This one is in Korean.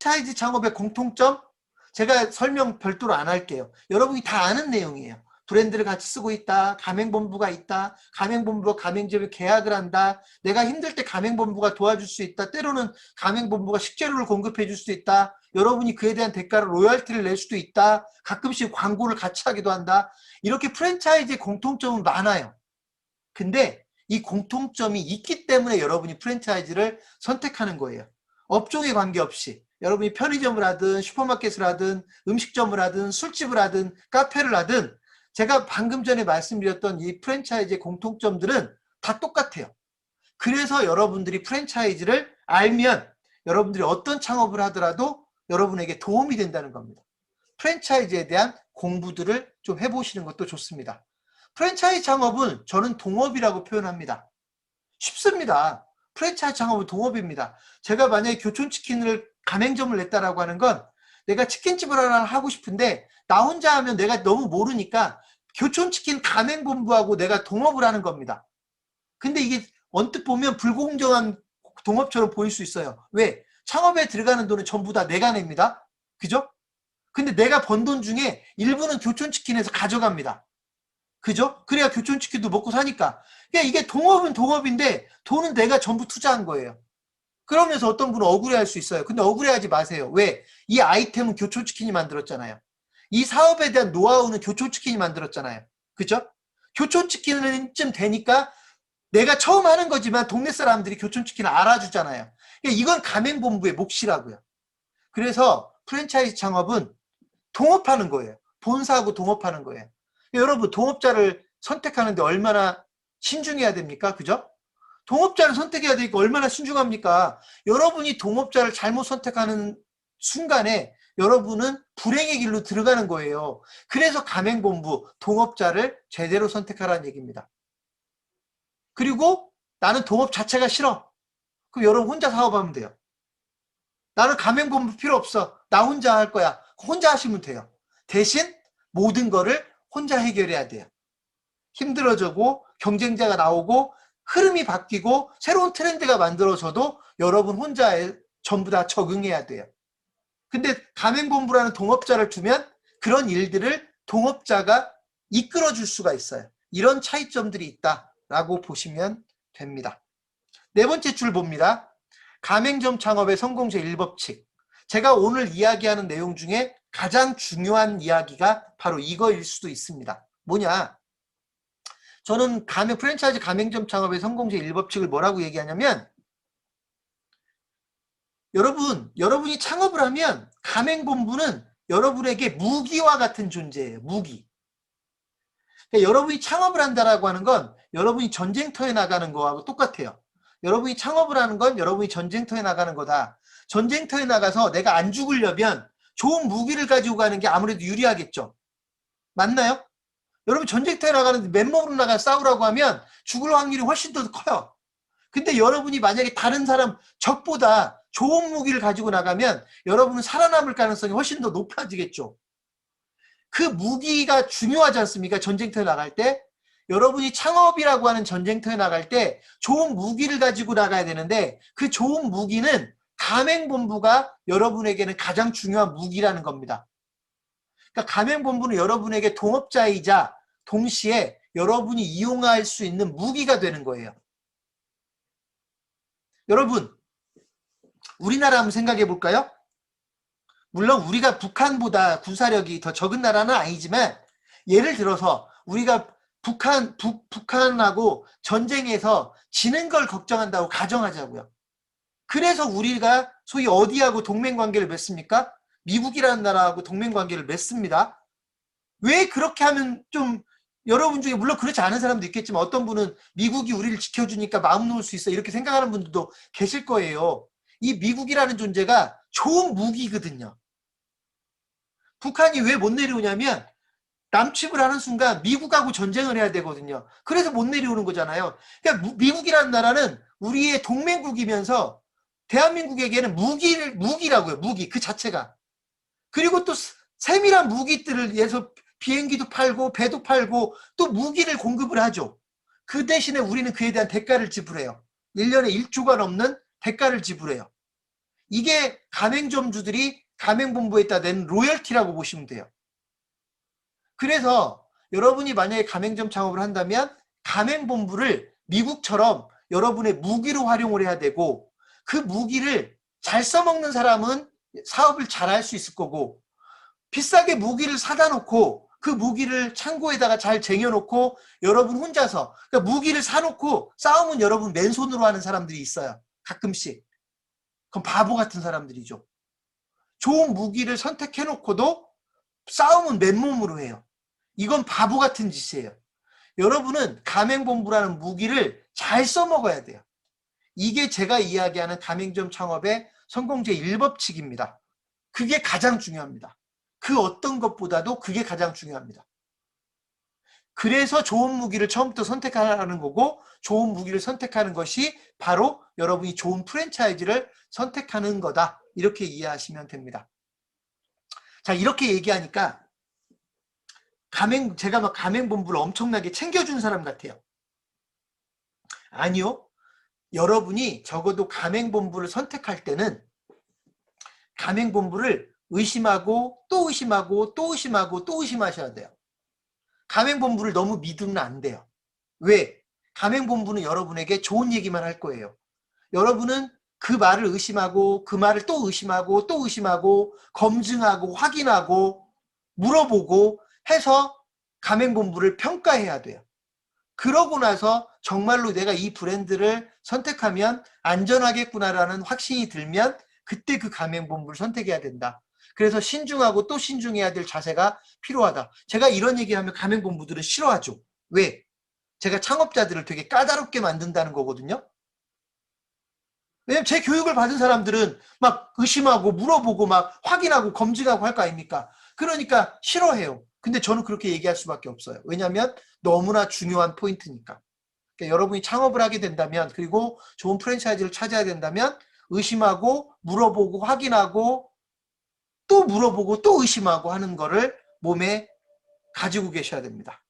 프랜차이즈 창업의 공통점, 제가 설명 별도로 안 할게요. 여러분이 다 아는 내용이에요. 브랜드를 같이 쓰고 있다. 가맹본부가 있다. 가맹본부가 가맹점에 계약을 한다. 내가 힘들 때 가맹본부가 도와줄 수 있다. 때로는 가맹본부가 식재료를 공급해 줄 수 있다. 여러분이 그에 대한 대가로 로열티를 낼 수도 있다. 가끔씩 광고를 같이 하기도 한다. 이렇게 프랜차이즈의 공통점은 많아요. 근데 이 공통점이 있기 때문에 여러분이 프랜차이즈를 선택하는 거예요. 업종에 관계없이 여러분이 편의점을 하든 슈퍼마켓을 하든 음식점을 하든 술집을 하든 카페를 하든 제가 방금 전에 말씀드렸던 이 프랜차이즈의 공통점들은 다 똑같아요. 그래서 여러분들이 프랜차이즈를 알면 여러분들이 어떤 창업을 하더라도 여러분에게 도움이 된다는 겁니다. 프랜차이즈에 대한 공부들을 좀 해보시는 것도 좋습니다. 프랜차이즈 창업은 저는 동업이라고 표현합니다. 쉽습니다. 프랜차이즈 창업은 동업입니다. 제가 만약에 교촌치킨을 가맹점을 냈다라고 하는 건 내가 치킨집을 하나 하고 싶은데 나 혼자 하면 내가 너무 모르니까 교촌치킨 가맹본부하고 내가 동업을 하는 겁니다. 근데 이게 언뜻 보면 불공정한 동업처럼 보일 수 있어요. 왜? 창업에 들어가는 돈은 전부 다 내가 냅니다. 그죠? 근데 내가 번 돈 중에 일부는 교촌치킨에서 가져갑니다. 그죠? 그래야 교촌치킨도 먹고 사니까. 그러니까 이게 동업은 동업인데 돈은 내가 전부 투자한 거예요. 그러면서 어떤 분은 억울해할 수 있어요. 근데 억울해하지 마세요. 왜? 이 아이템은 교촌치킨이 만들었잖아요. 이 사업에 대한 노하우는 교촌치킨이 만들었잖아요. 그죠? 교촌치킨은 되니까 내가 처음 하는 거지만 동네 사람들이 교촌치킨을 알아주잖아요. 그러니까 이건 가맹본부의 몫이라고요. 그래서 프랜차이즈 창업은 동업하는 거예요. 본사하고 동업하는 거예요. 여러분 동업자를 선택하는데 얼마나 신중해야 됩니까? 그죠? 동업자를 선택해야 되니까 얼마나 신중합니까? 여러분이 동업자를 잘못 선택하는 순간에 여러분은 불행의 길로 들어가는 거예요. 그래서 가맹본부, 동업자를 제대로 선택하라는 얘기입니다. 그리고 나는 동업 자체가 싫어. 그럼 여러분 혼자 사업하면 돼요. 나는 가맹본부 필요 없어. 나 혼자 할 거야. 혼자 하시면 돼요. 대신 모든 거를 혼자 해결해야 돼요. 힘들어지고 경쟁자가 나오고 흐름이 바뀌고 새로운 트렌드가 만들어져도 여러분 혼자 전부 다 적응해야 돼요. 근데 가맹본부라는 동업자를 두면 그런 일들을 동업자가 이끌어줄 수가 있어요. 이런 차이점들이 있다라고 보시면 됩니다. 네 번째 줄 봅니다. 가맹점 창업의 성공제 1법칙. 제가 오늘 이야기하는 내용 중에 가장 중요한 이야기가 바로 이거일 수도 있습니다. 뭐냐? 저는 프랜차이즈 가맹점 창업의 성공제 1법칙을 뭐라고 얘기하냐면 여러분이 창업을 하면 가맹본부는 여러분에게 무기와 같은 존재예요. 무기. 그러니까 여러분이 창업을 한다라고 하는 건 여러분이 전쟁터에 나가는 거하고 똑같아요. 여러분이 창업을 하는 건 여러분이 전쟁터에 나가는 거다. 전쟁터에 나가서 내가 안 죽으려면 좋은 무기를 가지고 가는 게 아무래도 유리하겠죠. 맞나요? 여러분 전쟁터에 나가는데 맨몸으로 나가 싸우라고 하면 죽을 확률이 훨씬 더 커요. 근데 여러분이 만약에 다른 사람 적보다 좋은 무기를 가지고 나가면 여러분은 살아남을 가능성이 훨씬 더 높아지겠죠. 그 무기가 중요하지 않습니까? 전쟁터에 나갈 때. 여러분이 창업이라고 하는 전쟁터에 나갈 때 좋은 무기를 가지고 나가야 되는데 그 좋은 무기는 가맹본부가 여러분에게는 가장 중요한 무기라는 겁니다. 그러니까 가맹본부는 여러분에게 동업자이자 동시에 여러분이 이용할 수 있는 무기가 되는 거예요. 여러분, 우리나라 한번 생각해 볼까요? 물론 우리가 북한보다 군사력이 더 적은 나라는 아니지만 예를 들어서 우리가 북한하고 전쟁에서 지는 걸 걱정한다고 가정하자고요. 그래서 우리가 소위 어디하고 동맹관계를 맺습니까? 미국이라는 나라하고 동맹관계를 맺습니다. 왜 그렇게 하면 좀 여러분 중에 물론 그렇지 않은 사람도 있겠지만 어떤 분은 미국이 우리를 지켜주니까 마음 놓을 수 있어 이렇게 생각하는 분들도 계실 거예요. 이 미국이라는 존재가 좋은 무기거든요. 북한이 왜 못 내려오냐면 남침을 하는 순간 미국하고 전쟁을 해야 되거든요. 그래서 못 내려오는 거잖아요. 그러니까 미국이라는 나라는 우리의 동맹국이면서 대한민국에게는 무기라고요. 무기 그 자체가. 그리고 또 세밀한 무기들을 예서 비행기도 팔고 배도 팔고 또 무기를 공급을 하죠. 그 대신에 우리는 그에 대한 대가를 지불해요. 1년에 1조가 넘는 대가를 지불해요. 이게 가맹점주들이 가맹본부에다 낸 로열티라고 보시면 돼요. 그래서 여러분이 만약에 가맹점 창업을 한다면 가맹본부를 미국처럼 여러분의 무기로 활용을 해야 되고, 그 무기를 잘 써먹는 사람은 사업을 잘 할 수 있을 거고, 비싸게 무기를 사다 놓고 그 무기를 창고에다가 잘 쟁여놓고 여러분 혼자서, 그러니까 무기를 사놓고 싸움은 여러분 맨손으로 하는 사람들이 있어요. 가끔씩. 그럼 바보 같은 사람들이죠. 좋은 무기를 선택해놓고도 싸움은 맨몸으로 해요. 이건 바보 같은 짓이에요. 여러분은 가맹본부라는 무기를 잘 써먹어야 돼요. 이게 제가 이야기하는 가맹점 창업의 성공제 1법칙입니다. 그게 가장 중요합니다. 그 어떤 것보다도 그게 가장 중요합니다. 그래서 좋은 무기를 처음부터 선택하는 거고, 좋은 무기를 선택하는 것이 바로 여러분이 좋은 프랜차이즈를 선택하는 거다. 이렇게 이해하시면 됩니다. 자, 이렇게 얘기하니까 제가 막 가맹본부를 엄청나게 챙겨준 사람 같아요. 아니요. 여러분이 적어도 가맹본부를 선택할 때는 가맹본부를 의심하고 또 의심하고 또 의심하고 또 의심하셔야 돼요. 가맹본부를 너무 믿으면 안 돼요. 왜? 가맹본부는 여러분에게 좋은 얘기만 할 거예요. 여러분은 그 말을 의심하고 그 말을 또 의심하고 또 의심하고 검증하고 확인하고 물어보고 해서 가맹본부를 평가해야 돼요. 그러고 나서 정말로 내가 이 브랜드를 선택하면 안전하겠구나라는 확신이 들면 그때 그 가맹본부를 선택해야 된다. 그래서 신중하고 또 신중해야 될 자세가 필요하다. 제가 이런 얘기하면 가맹본부들은 싫어하죠. 왜? 제가 창업자들을 되게 까다롭게 만든다는 거거든요. 왜냐면 제 교육을 받은 사람들은 막 의심하고 물어보고 막 확인하고 검증하고 할 거 아닙니까? 그러니까 싫어해요. 근데 저는 그렇게 얘기할 수밖에 없어요. 왜냐하면 너무나 중요한 포인트니까. 그러니까 여러분이 창업을 하게 된다면, 그리고 좋은 프랜차이즈를 찾아야 된다면 의심하고 물어보고 확인하고 또 물어보고 또 의심하고 하는 거를 몸에 가지고 계셔야 됩니다.